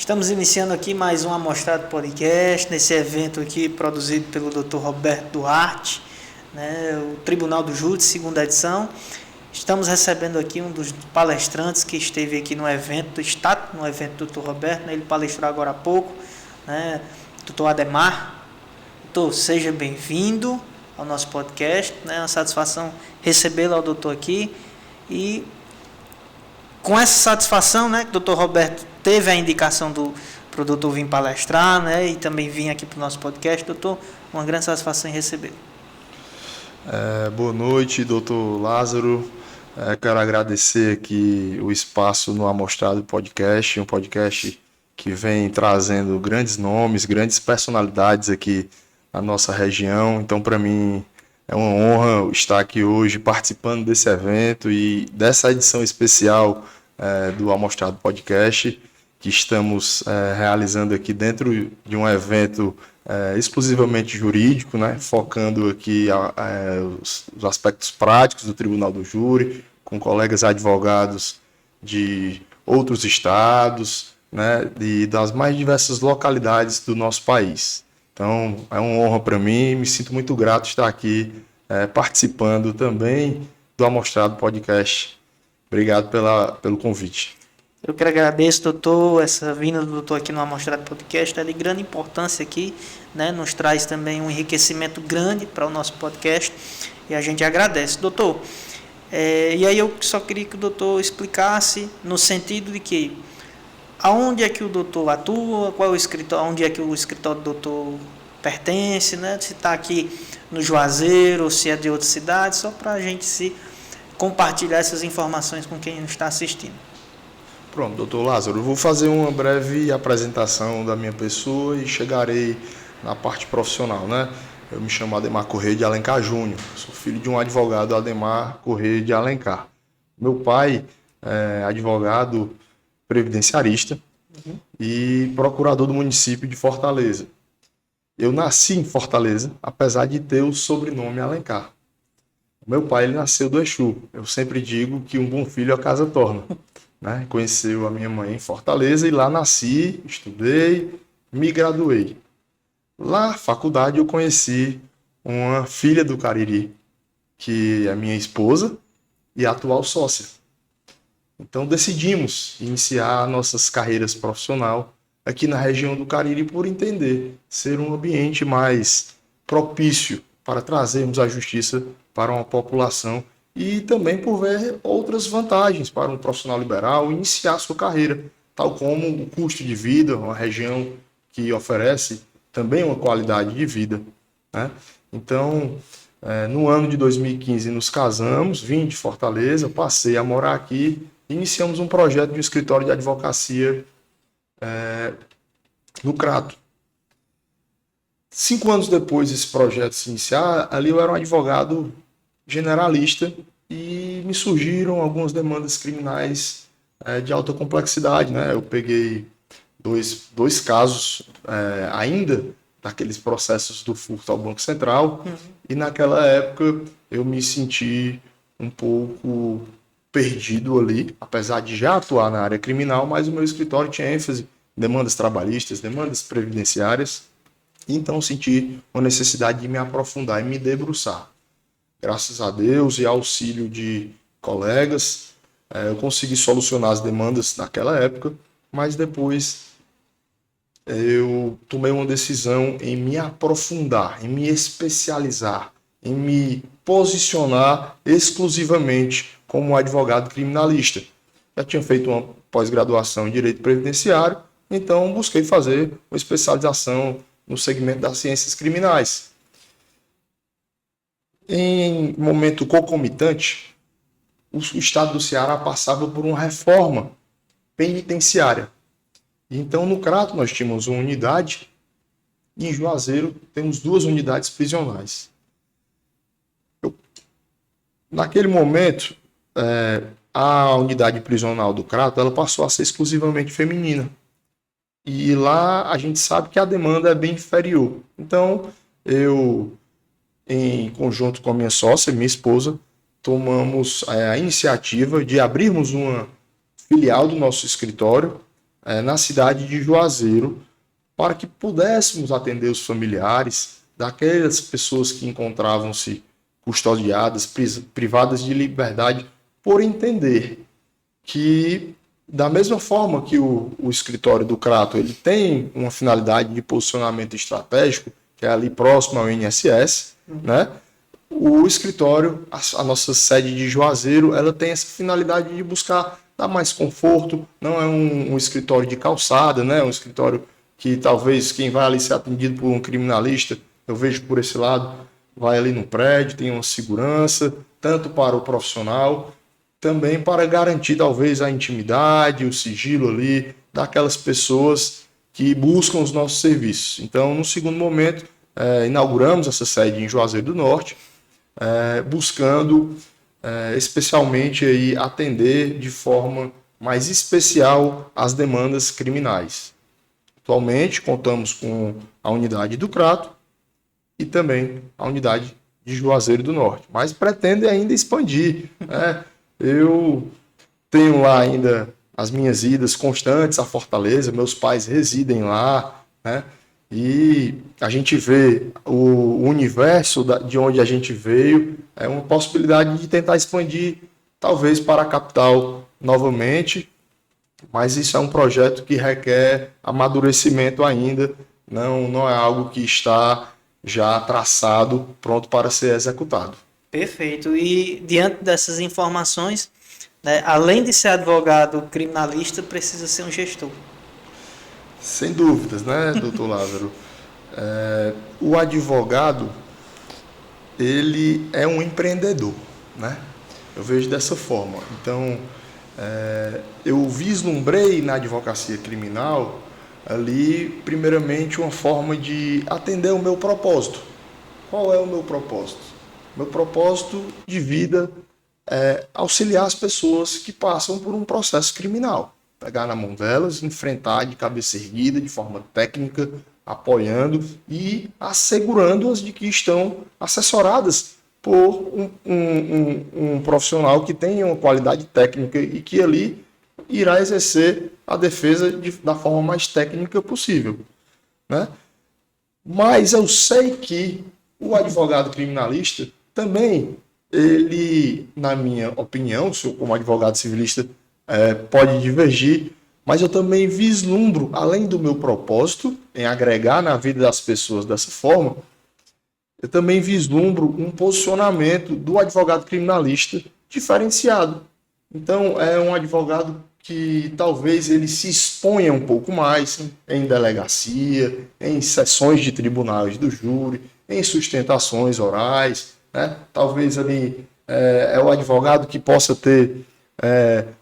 Estamos iniciando aqui mais um Amostrado Podcast, nesse evento aqui produzido pelo Dr. Roberto Duarte, né, o Tribunal do Júri, segunda edição. Estamos recebendo aqui um dos palestrantes que esteve aqui no evento, está no evento do Dr. Roberto, né, ele palestrou agora há pouco, né, Dr. Ademar. Doutor, seja bem-vindo ao nosso podcast, né, é uma satisfação recebê-lo ao doutor aqui. E com essa satisfação, né, que o Dr. Roberto teve a indicação para o doutor vir palestrar, né, e também vir aqui para o nosso podcast. Doutor, uma grande satisfação em recebê-lo. Boa noite, doutor Lázaro. Quero agradecer aqui o espaço no Amostrado Podcast, um podcast que vem trazendo grandes nomes, grandes personalidades aqui na nossa região. Então, para mim, é uma honra estar aqui hoje participando desse evento e dessa edição especial do Amostrado Podcast, que estamos realizando aqui dentro de um evento exclusivamente jurídico, né, focando aqui os aspectos práticos do Tribunal do Júri, com colegas advogados de outros estados, né, e das mais diversas localidades do nosso país. Então, é uma honra para mim, me sinto muito grato de estar aqui participando também do Amostrado Podcast. Obrigado pelo convite. Eu que agradeço, doutor, essa vinda do doutor aqui no Amostrado Podcast é de grande importância aqui, né? Nos traz também um enriquecimento grande para o nosso podcast e a gente agradece. Doutor, e aí eu só queria que o doutor explicasse no sentido de que aonde é que o doutor atua, qual é o escritório, onde é que o escritório do doutor pertence, né? Se está aqui no Juazeiro ou se é de outra cidade, só para a gente se compartilhar essas informações com quem está assistindo. Pronto, doutor Lázaro, eu vou fazer uma breve apresentação da minha pessoa e chegarei na parte profissional, né? Eu me chamo Ademar Corrêa de Alencar Júnior, sou filho de um advogado, Ademar Corrêa de Alencar. Meu pai é advogado previdenciarista e procurador do município de Fortaleza. Eu nasci em Fortaleza, apesar de ter o sobrenome Alencar. Meu pai ele nasceu do Exu. Eu sempre digo que um bom filho a casa torna. Né? Conheceu a minha mãe em Fortaleza e lá nasci, estudei, me graduei. Lá na faculdade eu conheci uma filha do Cariri, que é minha esposa e atual sócia. Então decidimos iniciar nossas carreiras profissionais aqui na região do Cariri por entender ser um ambiente mais propício para trazermos a justiça para uma população e também por ver outras vantagens para um profissional liberal iniciar sua carreira, tal como o custo de vida, uma região que oferece também uma qualidade de vida, né? Então, no ano de 2015 nos casamos, vim de Fortaleza, passei a morar aqui, iniciamos um projeto de um escritório de advocacia no Crato. 5 anos depois desse projeto se iniciar, ali eu era um advogado generalista e me surgiram algumas demandas criminais de alta complexidade, né? Eu peguei dois casos ainda daqueles processos do furto ao Banco Central e naquela época eu me senti um pouco perdido ali, apesar de já atuar na área criminal, mas o meu escritório tinha ênfase em demandas trabalhistas, demandas previdenciárias, então senti uma necessidade de me aprofundar e me debruçar. Graças a Deus e auxílio de colegas, eu consegui solucionar as demandas naquela época, mas depois eu tomei uma decisão em me aprofundar, em me especializar, em me posicionar exclusivamente como advogado criminalista. Já tinha feito uma pós-graduação em Direito Previdenciário, então busquei fazer uma especialização no segmento das ciências criminais. Em momento concomitante, o estado do Ceará passava por uma reforma penitenciária. Então, no Crato, nós tínhamos uma unidade e em Juazeiro temos 2 unidades prisionais. Naquele momento, a unidade prisional do Crato ela passou a ser exclusivamente feminina. E lá a gente sabe que a demanda é bem inferior. Então, eu, em conjunto com a minha sócia, minha esposa, tomamos a iniciativa de abrirmos uma filial do nosso escritório na cidade de Juazeiro, para que pudéssemos atender os familiares daquelas pessoas que encontravam-se custodiadas, privadas de liberdade, por entender que, da mesma forma que o escritório do Crato ele tem uma finalidade de posicionamento estratégico, que é ali próximo ao INSS, né? O escritório, a nossa sede de Juazeiro, ela tem essa finalidade de buscar dar mais conforto, não é um escritório de calçada, né? Um escritório que talvez quem vai ali ser atendido por um criminalista, eu vejo por esse lado, vai ali no prédio, tem uma segurança, tanto para o profissional, também para garantir talvez a intimidade, o sigilo ali daquelas pessoas que buscam os nossos serviços. Então, no segundo momento, inauguramos essa sede em Juazeiro do Norte, buscando especialmente aí, atender de forma mais especial as demandas criminais. Atualmente, contamos com a unidade do Crato e também a unidade de Juazeiro do Norte, mas pretende ainda expandir, né? Eu tenho lá ainda as minhas idas constantes à Fortaleza, meus pais residem lá, né? E a gente vê o universo de onde a gente veio, é uma possibilidade de tentar expandir, talvez para a capital novamente, mas isso é um projeto que requer amadurecimento ainda, não é algo que está já traçado, pronto para ser executado. Perfeito. E diante dessas informações, né, além de ser advogado criminalista, precisa ser um gestor. Sem dúvidas, né, doutor Lázaro? O advogado, ele é um empreendedor, né? Eu vejo dessa forma. Então, eu vislumbrei na advocacia criminal ali, primeiramente, uma forma de atender o meu propósito. Qual é o meu propósito? Meu propósito de vida é auxiliar as pessoas que passam por um processo criminal. Pegar na mão delas, enfrentar de cabeça erguida, de forma técnica, apoiando e assegurando-as de que estão assessoradas por um profissional que tenha uma qualidade técnica e que ali irá exercer a defesa da forma mais técnica possível, né? Mas eu sei que o advogado criminalista também, ele, na minha opinião, como advogado civilista, pode divergir, mas eu também vislumbro, além do meu propósito em agregar na vida das pessoas dessa forma, eu também vislumbro um posicionamento do advogado criminalista diferenciado. Então, é um advogado que talvez ele se exponha um pouco mais em delegacia, em sessões de tribunais do júri, em sustentações orais, né? Talvez ali é o advogado que possa ter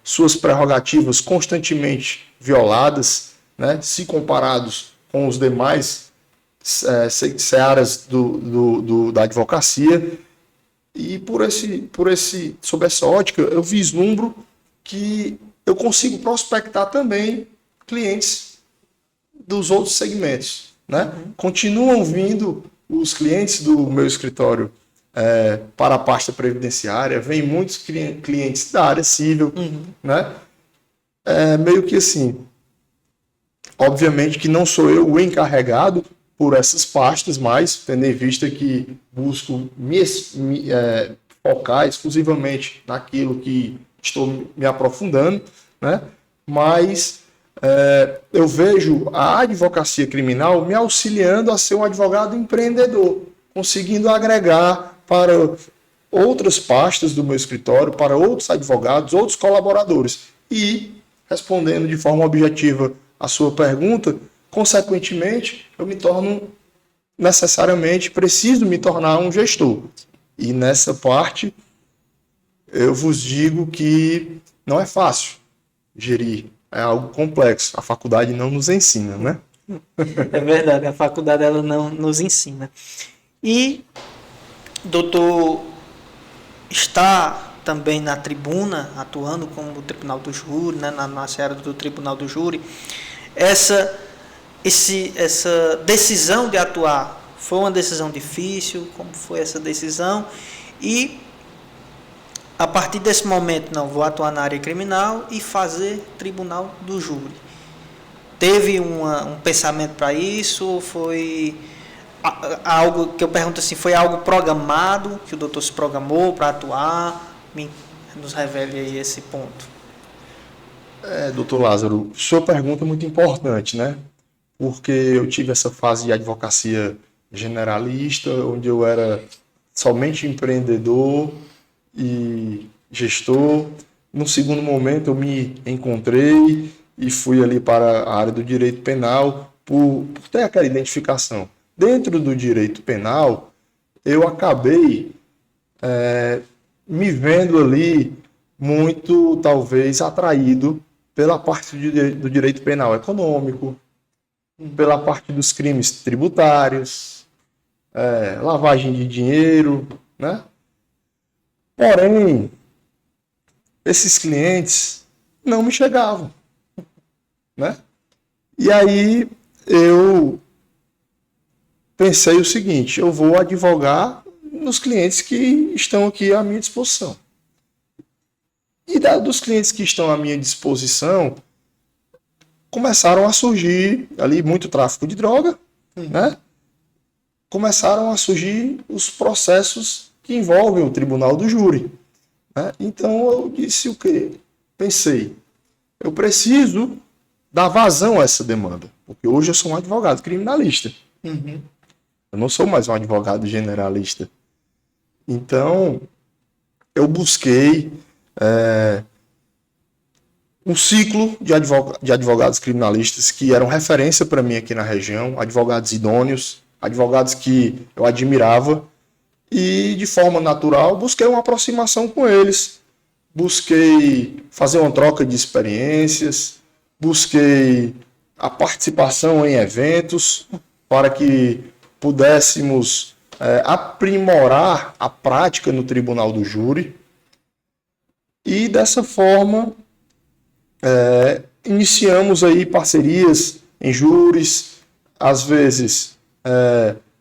suas prerrogativas constantemente violadas, né? Se comparados com os demais searas da advocacia. E sob essa ótica, eu vislumbro que eu consigo prospectar também clientes dos outros segmentos, né? Continuam vindo os clientes do meu escritório para a pasta previdenciária, vem muitos clientes da área civil, né? Meio que assim, obviamente que não sou eu o encarregado por essas pastas, mas tendo em vista que busco me focar exclusivamente naquilo que estou me aprofundando, né? Mas eu vejo a advocacia criminal me auxiliando a ser um advogado empreendedor, conseguindo agregar para outras pastas do meu escritório, para outros advogados, outros colaboradores. E, respondendo de forma objetiva a sua pergunta, consequentemente, eu me torno preciso me tornar um gestor. E nessa parte, eu vos digo que não é fácil gerir, é algo complexo. A faculdade não nos ensina, né? É verdade, a faculdade ela não nos ensina. E doutor está também na tribuna, atuando como o Tribunal do Júri, né, na seara do Tribunal do Júri. Essa decisão de atuar foi uma decisão difícil? Como foi essa decisão? E a partir desse momento, não, vou atuar na área criminal e fazer Tribunal do Júri. teve um pensamento para isso ou foi algo que eu pergunto assim, foi algo programado, que o doutor se programou para atuar? Nos revele aí esse ponto. Doutor Lázaro, sua pergunta é muito importante, né? Porque eu tive essa fase de advocacia generalista, onde eu era somente empreendedor e gestor. No segundo momento, eu me encontrei e fui ali para a área do direito penal por ter aquela identificação. Dentro do direito penal, eu acabei me vendo ali muito, talvez, atraído pela parte do direito penal econômico, pela parte dos crimes tributários, lavagem de dinheiro, né? Porém, esses clientes não me chegavam, né? E aí eu pensei o seguinte, eu vou advogar nos clientes que estão aqui à minha disposição. E dos clientes que estão à minha disposição, começaram a surgir ali muito tráfico de droga, né? Começaram a surgir os processos que envolvem o tribunal do júri, né? Então eu disse o quê? Pensei, eu preciso dar vazão a essa demanda, porque hoje eu sou um advogado criminalista. Eu não sou mais um advogado generalista. Então, eu busquei um ciclo de advogados criminalistas que eram referência para mim aqui na região, advogados idôneos, advogados que eu admirava, e de forma natural busquei uma aproximação com eles, busquei fazer uma troca de experiências, busquei a participação em eventos para que pudéssemos aprimorar a prática no tribunal do júri. E dessa forma iniciamos aí parcerias em júris. Às vezes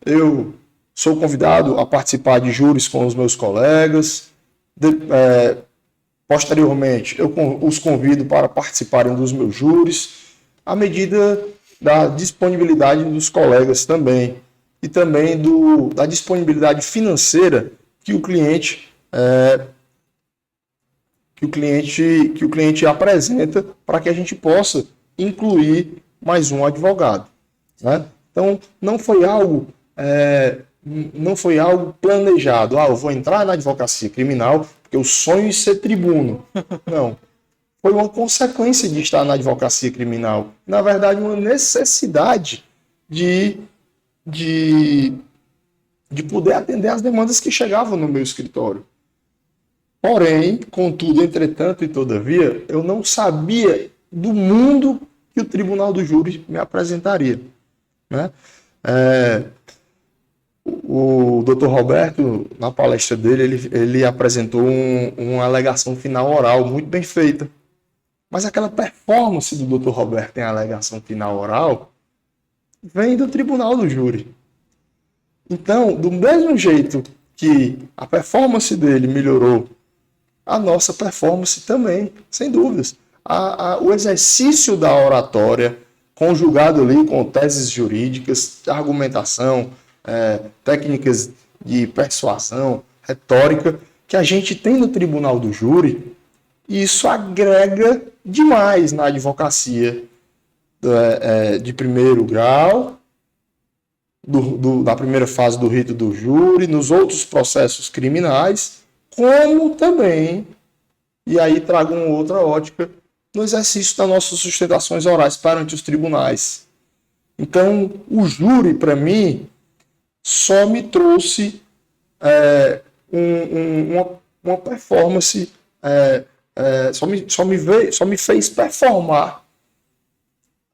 eu sou convidado a participar de júris com os meus colegas. Posteriormente eu os convido para participarem dos meus júris, à medida da disponibilidade dos colegas também, e também da disponibilidade financeira que o cliente apresenta para que a gente possa incluir mais um advogado, né? Então não foi algo planejado. Eu vou entrar na advocacia criminal porque eu sonho em ser tribuno. Não. Foi uma consequência de estar na advocacia criminal. Na verdade, uma necessidade de poder atender as demandas que chegavam no meu escritório. Porém, contudo, entretanto e todavia, eu não sabia do mundo que o Tribunal do Júri me apresentaria, né? O Dr. Roberto, na palestra dele, ele apresentou uma alegação final oral muito bem feita. Mas aquela performance do Dr. Roberto em alegação final oral vem do Tribunal do Júri. Então, do mesmo jeito que a performance dele melhorou, a nossa performance também, sem dúvidas. O exercício da oratória, conjugado ali com teses jurídicas, argumentação, técnicas de persuasão, retórica, que a gente tem no Tribunal do Júri, isso agrega demais na advocacia de primeiro grau, da primeira fase do rito do júri, nos outros processos criminais, como também, e aí trago uma outra ótica, no exercício das nossas sustentações orais perante os tribunais. Então, o júri, para mim, só me trouxe uma performance, só me fez performar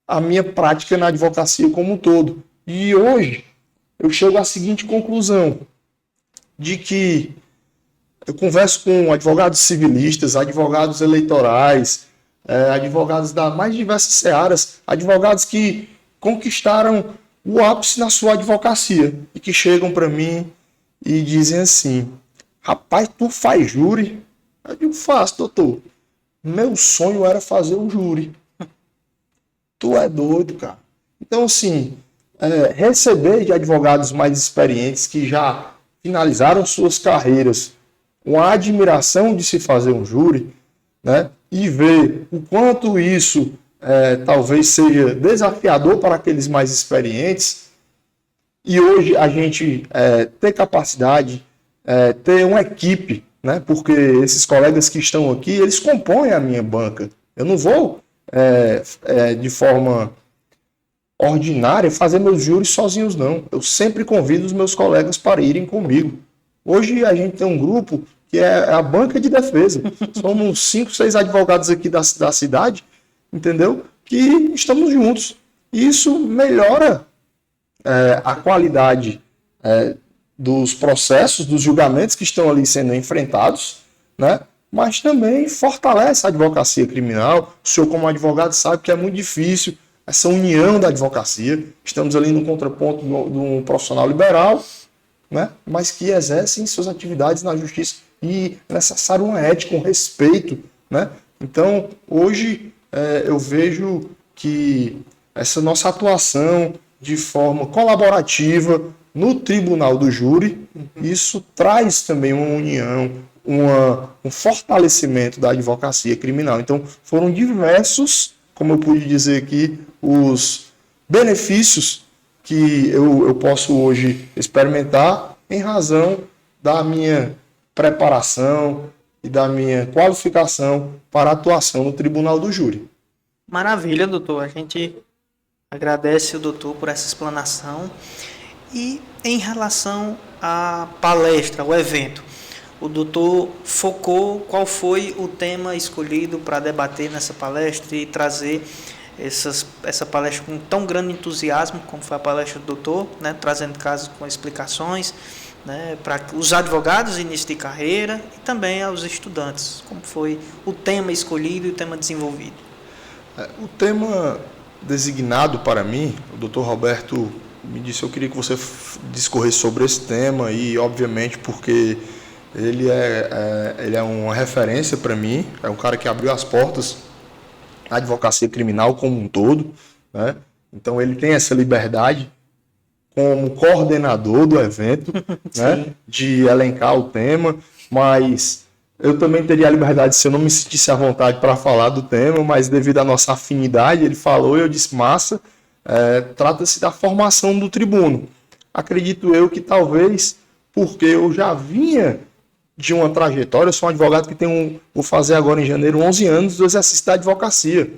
a minha prática na advocacia como um todo. E hoje eu chego à seguinte conclusão, de que eu converso com advogados civilistas, advogados eleitorais, advogados das mais diversas searas, advogados que conquistaram o ápice na sua advocacia e que chegam para mim e dizem assim: rapaz, tu faz júri? Eu digo, faço, doutor. Meu sonho era fazer um júri. Tu é doido, cara. Então, assim, receber de advogados mais experientes que já finalizaram suas carreiras com a admiração de se fazer um júri, né? E ver o quanto isso talvez seja desafiador para aqueles mais experientes. E hoje a gente ter capacidade, ter uma equipe, né? Porque esses colegas que estão aqui, eles compõem a minha banca. Eu não vou, de forma ordinária, fazer meus júris sozinhos, não. Eu sempre convido os meus colegas para irem comigo. Hoje a gente tem um grupo que é a banca de defesa. Somos 5, 6 advogados aqui da cidade, entendeu? Que estamos juntos. E isso melhora a qualidade dos processos, dos julgamentos que estão ali sendo enfrentados, né? Mas também fortalece a advocacia criminal. O senhor, como advogado, sabe que é muito difícil essa união da advocacia. Estamos ali no contraponto de um profissional liberal, né? Mas que exercem suas atividades na justiça, e é necessário uma ética, um respeito, né? Então, hoje, eu vejo que essa nossa atuação de forma colaborativa no tribunal do júri, isso traz também uma união, um fortalecimento da advocacia criminal. Então, foram diversos, como eu pude dizer aqui, os benefícios que eu posso hoje experimentar em razão da minha preparação e da minha qualificação para a atuação no tribunal do júri. Maravilha, doutor. A gente agradece o doutor por essa explanação. E em relação à palestra, ao evento, o doutor focou qual foi o tema escolhido para debater nessa palestra e trazer essa palestra com tão grande entusiasmo como foi a palestra do doutor, né, trazendo casos com explicações, né, para os advogados início de carreira e também aos estudantes. Como foi o tema escolhido e o tema desenvolvido? O tema designado para mim, o doutor Roberto me disse, eu queria que você discorresse sobre esse tema, e obviamente porque ele é uma referência para mim, é um cara que abriu as portas à advocacia criminal como um todo, né? Então ele tem essa liberdade como coordenador do evento, né, de elencar o tema, mas eu também teria a liberdade, se eu não me sentisse à vontade para falar do tema, mas devido à nossa afinidade, ele falou e eu disse, massa, trata-se da formação do tribuno. Acredito eu que talvez, porque eu já vinha de uma trajetória, eu sou um advogado que vou fazer agora em janeiro 11 anos do exercício da advocacia.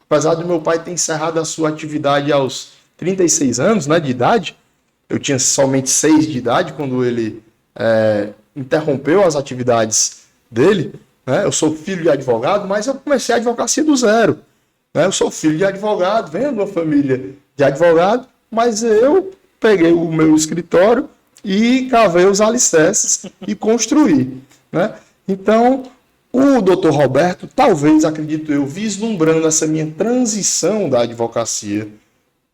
Apesar do meu pai ter encerrado a sua atividade aos 36 anos, né, de idade, eu tinha somente 6 de idade quando ele interrompeu as atividades dele, né? Eu sou filho de advogado, mas eu comecei a advocacia do zero, né? Eu sou filho de advogado, venho de uma família de advogado, mas eu peguei o meu escritório e cavei os alicerces e construí, né? Então, o doutor Roberto, talvez, acredito eu, vislumbrando essa minha transição da advocacia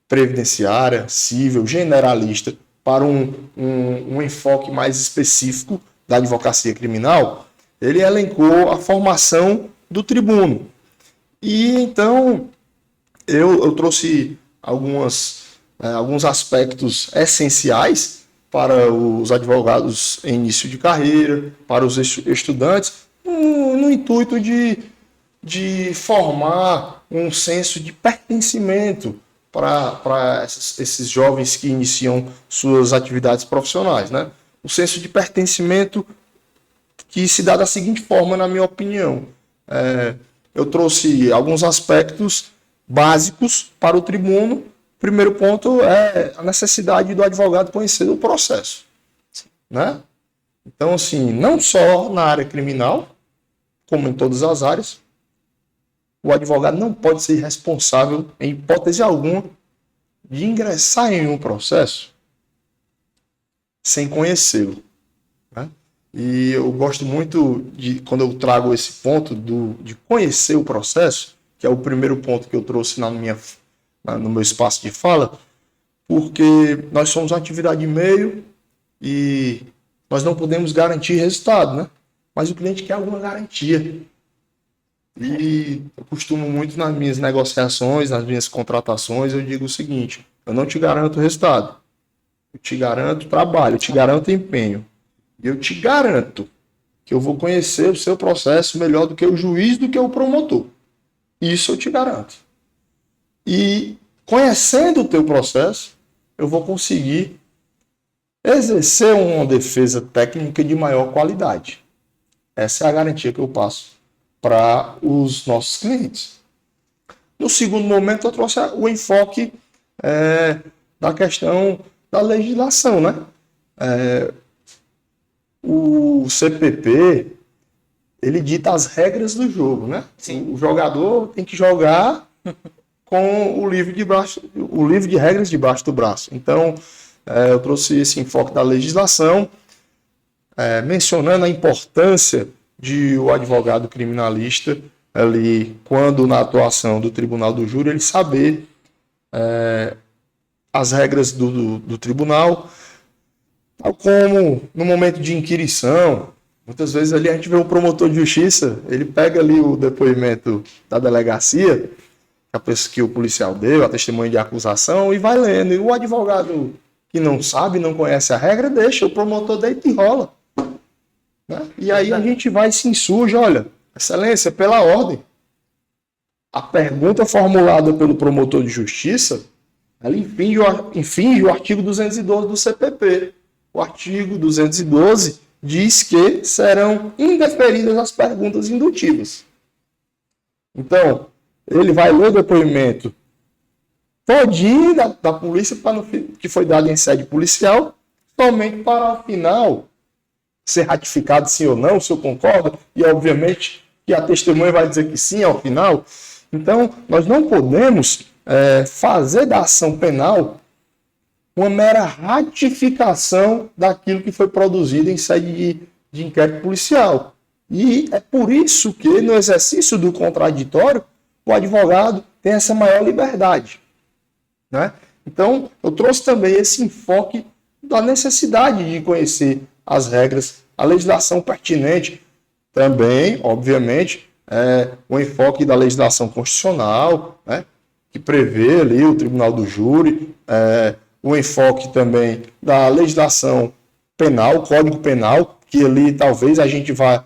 previdenciária, civil, generalista, para um enfoque mais específico da advocacia criminal, ele elencou a formação do tribuno. E então eu trouxe alguns aspectos essenciais para os advogados em início de carreira, para os estudantes, no intuito de formar um senso de pertencimento para esses jovens que iniciam suas atividades profissionais, né? O senso de pertencimento que se dá da seguinte forma, na minha opinião. Eu trouxe alguns aspectos básicos para o tribuno. O primeiro ponto é a necessidade do advogado conhecer o processo, né? Então, assim, não só na área criminal, como em todas as áreas, o advogado não pode ser responsável, em hipótese alguma, de ingressar em um processo sem conhecê-lo, né? E eu gosto muito quando eu trago esse ponto de conhecer o processo, que é o primeiro ponto que eu trouxe no meu espaço de fala, porque nós somos uma atividade de meio e nós não podemos garantir resultado, né? Mas o cliente quer alguma garantia. E eu costumo muito nas minhas negociações, nas minhas contratações, eu digo o seguinte: eu não te garanto resultado, eu te garanto trabalho, eu te garanto empenho, e eu te garanto que eu vou conhecer o seu processo melhor do que o juiz, do que o promotor. Isso eu te garanto. E conhecendo o teu processo, eu vou conseguir exercer uma defesa técnica de maior qualidade. Essa é a garantia que eu passo para os nossos clientes. No segundo momento, eu trouxe o enfoque da questão da legislação, né? O CPP, ele dita as regras do jogo, né? Sim. O jogador tem que jogar com o livro de regras debaixo do braço. Então, eu trouxe esse enfoque da legislação, mencionando a importância de o advogado criminalista, ali, quando na atuação do tribunal do júri, ele saber as regras do tribunal, tal como no momento de inquirição. Muitas vezes ali a gente vê um promotor de justiça, ele pega ali o depoimento da delegacia, que o policial deu, a testemunha de acusação, e vai lendo. E o advogado que não sabe, não conhece a regra, deixa, o promotor deita e rola. Né? E aí a gente vai e se insurge: olha, excelência, pela ordem. A pergunta formulada pelo promotor de justiça, ela infringe o artigo 212 do CPP. O artigo 212 diz que serão indeferidas as perguntas indutivas. Então, ele vai ler o depoimento todinho da polícia que foi dado em sede policial, somente para, ao final, ser ratificado sim ou não, se eu concordo, e obviamente que a testemunha vai dizer que sim ao final. Então, nós não podemos fazer da ação penal uma mera ratificação daquilo que foi produzido em sede de inquérito policial. E é por isso que, no exercício do contraditório, o advogado tem essa maior liberdade. Né? Então, eu trouxe também esse enfoque da necessidade de conhecer as regras, a legislação pertinente. Também, obviamente, o enfoque da legislação constitucional, né, que prevê ali o tribunal do júri, o enfoque também da legislação penal, Código Penal, que ali talvez a gente vá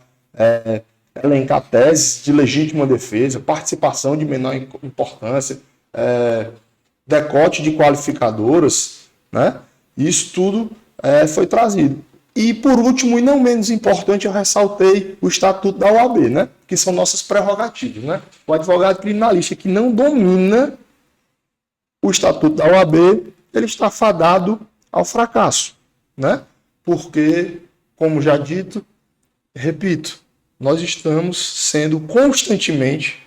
elencar teses de legítima defesa, participação de menor importância, decote de qualificadoras, né? Isso tudo foi trazido. E por último, e não menos importante, eu ressaltei o Estatuto da OAB, né? Que são nossas prerrogativas. Né? O advogado criminalista que não domina o Estatuto da OAB, ele está fadado ao fracasso. Né? Porque, como já dito, repito, nós estamos sendo constantemente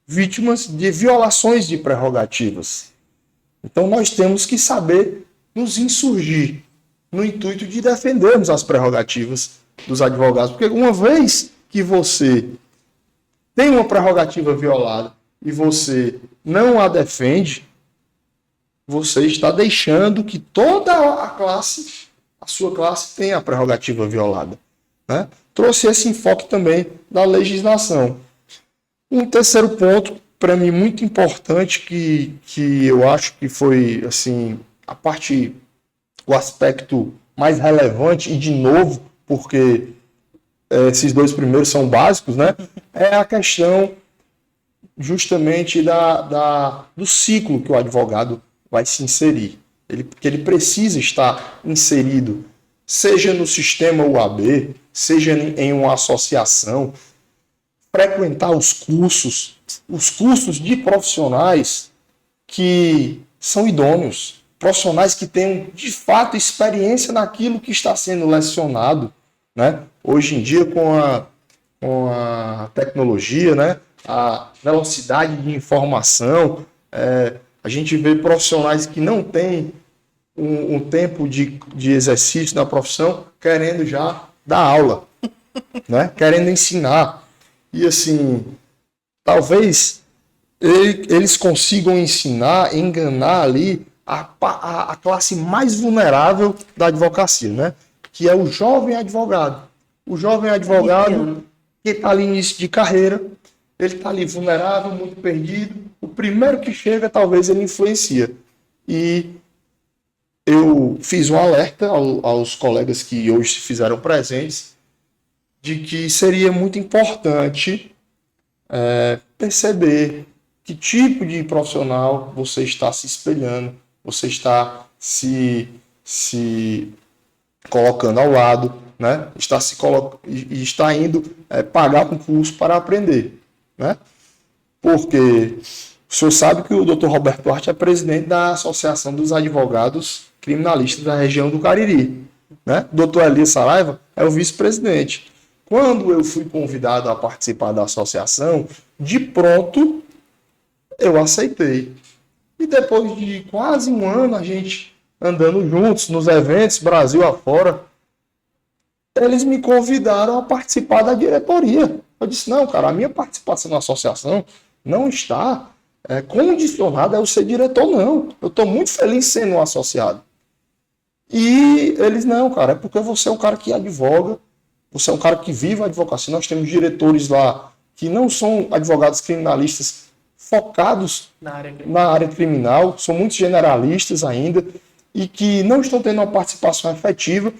vítimas de violações de prerrogativas. Então nós temos que saber nos insurgir no intuito de defendermos as prerrogativas dos advogados. Porque uma vez que você tem uma prerrogativa violada e você não a defende, você está deixando que toda a sua classe tenha a prerrogativa violada. Né? Trouxe esse enfoque também da legislação. Um terceiro ponto, para mim, muito importante, que eu acho que foi assim, o aspecto mais relevante, e de novo, porque esses dois primeiros são básicos, né? É a questão justamente do ciclo que o advogado vai se inserir. Porque ele precisa estar inserido, seja no sistema UAB, seja em uma associação, frequentar os cursos de profissionais que são idôneos, profissionais que tenham, de fato, experiência naquilo que está sendo lecionado. Né? Hoje em dia, com a tecnologia, né? A velocidade de informação, a gente vê profissionais que não têm um tempo de exercício na profissão querendo já dar aula, né? Querendo ensinar. E assim, talvez eles consigam ensinar, enganar ali a classe mais vulnerável da advocacia, né? Que é o jovem advogado. O jovem advogado que está ali no início de carreira, ele está ali vulnerável, muito perdido. O primeiro que chega, talvez ele influencia. E eu fiz um alerta aos colegas que hoje se fizeram presentes de que seria muito importante perceber que tipo de profissional você está se espelhando, você está se colocando ao lado, né? Está indo pagar um curso para aprender, né? Porque o senhor sabe que o Dr. Roberto Duarte é presidente da Associação dos Advogados Criminalistas da região do Cariri, né? O Dr. Elias Saraiva é o vice-presidente. Quando eu fui convidado a participar da associação, de pronto eu aceitei. E depois de quase um ano, a gente andando juntos nos eventos, Brasil afora, eles me convidaram a participar da diretoria. Eu disse, não, cara, a minha participação na associação não está condicionada a eu ser diretor, não. Eu estou muito feliz sendo um associado. E eles, não, cara, é porque você é um cara que advoga, você é um cara que vive a advocacia. Nós temos diretores lá que não são advogados criminalistas focados na área criminal, são muito generalistas ainda e que não estão tendo uma participação efetiva.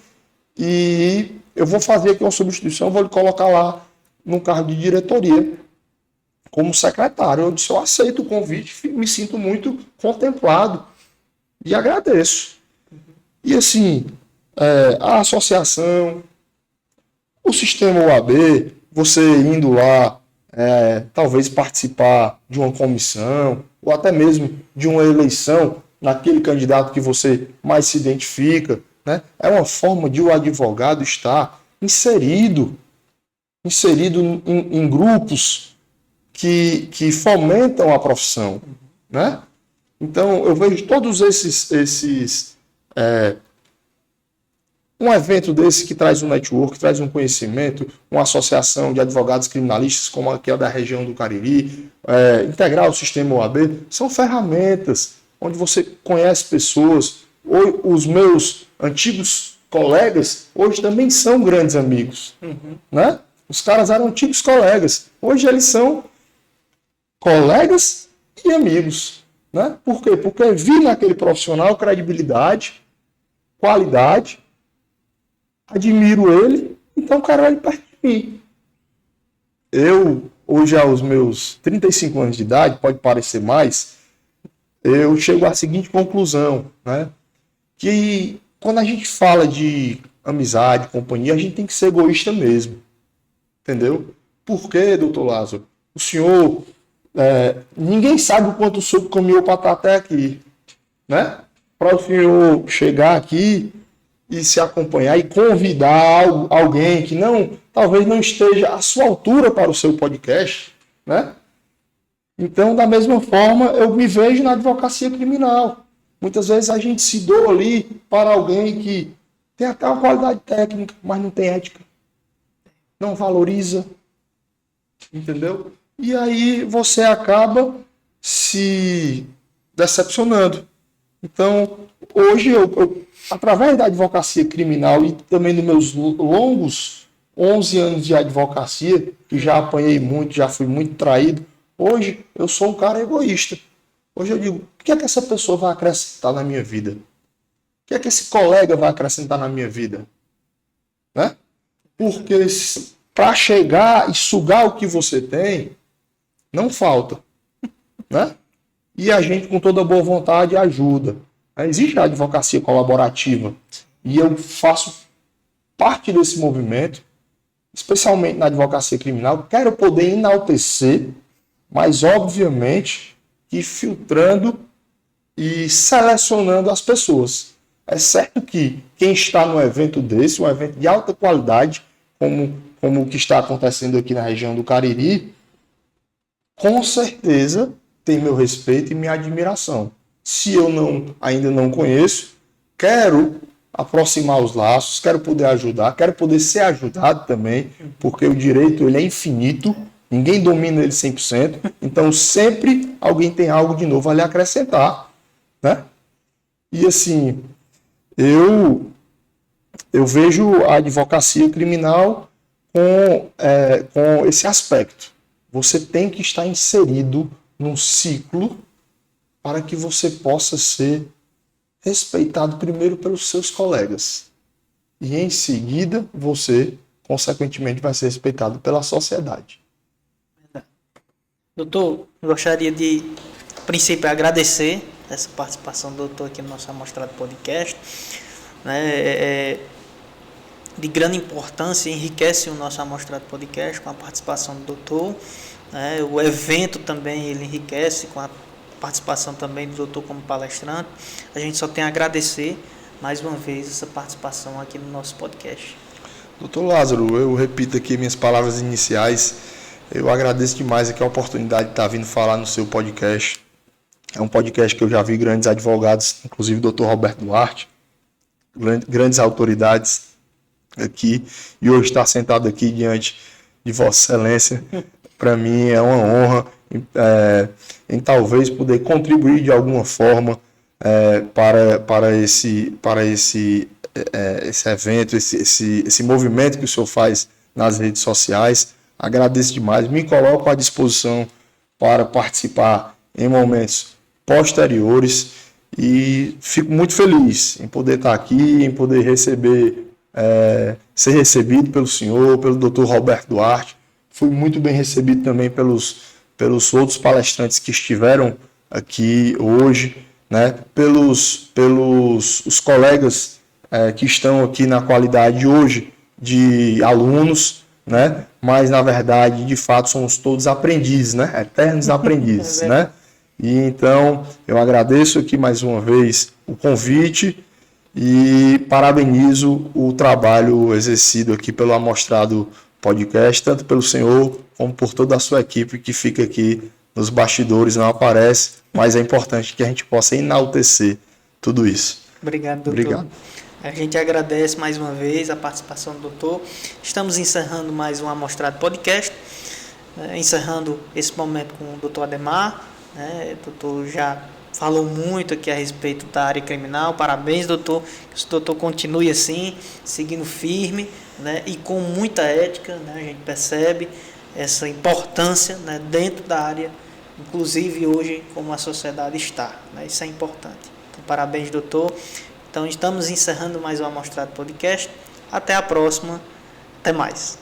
E eu vou fazer aqui uma substituição, vou lhe colocar lá no cargo de diretoria como secretário. Eu disse, eu aceito o convite, me sinto muito contemplado e agradeço. E assim, a associação, o sistema OAB, você indo lá, talvez participar de uma comissão, ou até mesmo de uma eleição naquele candidato que você mais se identifica, né? É uma forma de o advogado estar inserido em grupos que fomentam a profissão, né? Então, eu vejo todos esses um evento desse que traz um network, que traz um conhecimento, uma associação de advogados criminalistas como aquela da região do Cariri, integrar o sistema OAB, são ferramentas onde você conhece pessoas. Os meus antigos colegas hoje também são grandes amigos, né? Os caras eram antigos colegas, hoje eles são colegas e amigos, né? Por quê? Porque vi naquele profissional credibilidade, qualidade, admiro ele, então o cara olha perto de mim. Eu, hoje aos meus 35 anos de idade, pode parecer mais, eu chego à seguinte conclusão, né? Que quando a gente fala de amizade, companhia, a gente tem que ser egoísta mesmo. Entendeu? Por quê, doutor Lázaro? O senhor, ninguém sabe o quanto o senhor caminhou para estar até aqui, né? Para o senhor chegar aqui e se acompanhar e convidar alguém que talvez não esteja à sua altura para o seu podcast, né? Então, da mesma forma, eu me vejo na advocacia criminal. Muitas vezes a gente se doa ali para alguém que tem até uma qualidade técnica, mas não tem ética. Não valoriza. Entendeu? E aí você acaba se decepcionando. Então, hoje, eu através da advocacia criminal e também dos meus longos 11 anos de advocacia, que já apanhei muito, já fui muito traído, hoje eu sou um cara egoísta. Hoje eu digo, o que é que essa pessoa vai acrescentar na minha vida? O que é que esse colega vai acrescentar na minha vida? Né? Porque para chegar e sugar o que você tem, não falta. Né? E a gente, com toda boa vontade, ajuda. Existe a advocacia colaborativa. E eu faço parte desse movimento, especialmente na advocacia criminal. Quero poder enaltecer, mas, obviamente, que filtrando e selecionando as pessoas. É certo que quem está num evento desse, um evento de alta qualidade, como o que está acontecendo aqui na região do Cariri, com certeza tem meu respeito e minha admiração. Se eu ainda não conheço, quero aproximar os laços, quero poder ajudar, quero poder ser ajudado também, porque o direito ele é infinito, ninguém domina ele 100%, então sempre alguém tem algo de novo a lhe acrescentar, né? E assim, eu vejo a advocacia criminal com esse aspecto, Você tem que estar inserido num ciclo para que você possa ser respeitado primeiro pelos seus colegas. E em seguida, você, consequentemente, vai ser respeitado pela sociedade. Doutor, eu gostaria de, a princípio, agradecer essa participação do doutor aqui no nosso Amostrado Podcast. Né? De grande importância, enriquece o nosso Amostrado Podcast com a participação do doutor. Né? O evento também ele enriquece com a participação também do doutor como palestrante. A gente só tem a agradecer mais uma vez essa participação aqui no nosso podcast. Doutor Lázaro, eu repito aqui minhas palavras iniciais. Eu agradeço demais aqui a oportunidade de estar vindo falar no seu podcast. É um podcast que eu já vi grandes advogados, inclusive o doutor Roberto Duarte, grandes autoridades aqui, e hoje estar sentado aqui diante de Vossa Excelência, para mim é uma honra em talvez poder contribuir de alguma forma para esse evento, esse movimento que o senhor faz nas redes sociais. Agradeço demais, me coloco à disposição para participar em momentos posteriores e fico muito feliz em poder estar aqui, em poder ser recebido pelo senhor, pelo Dr. Roberto Duarte. Fui muito bem recebido também pelos outros palestrantes que estiveram aqui hoje, né? pelos os colegas que estão aqui na qualidade hoje de alunos, né? Mas na verdade, de fato, somos todos aprendizes, né? Eternos aprendizes, né? E então, eu agradeço aqui mais uma vez o convite e parabenizo o trabalho exercido aqui pelo Amostrado Podcast, tanto pelo senhor como por toda a sua equipe que fica aqui nos bastidores, não aparece, mas é importante que a gente possa enaltecer tudo isso. Obrigado, doutor. Obrigado. A gente agradece mais uma vez a participação do doutor. Estamos encerrando mais um Amostrado Podcast, encerrando esse momento com o doutor Ademar. O doutor já falou muito aqui a respeito da área criminal. Parabéns, doutor. Que o doutor continue assim, seguindo firme, né, e com muita ética. Né, a gente percebe essa importância, né, dentro da área, inclusive hoje como a sociedade está. Né, isso é importante. Então, parabéns, doutor. Então, estamos encerrando mais um Amostrado Podcast. Até a próxima. Até mais.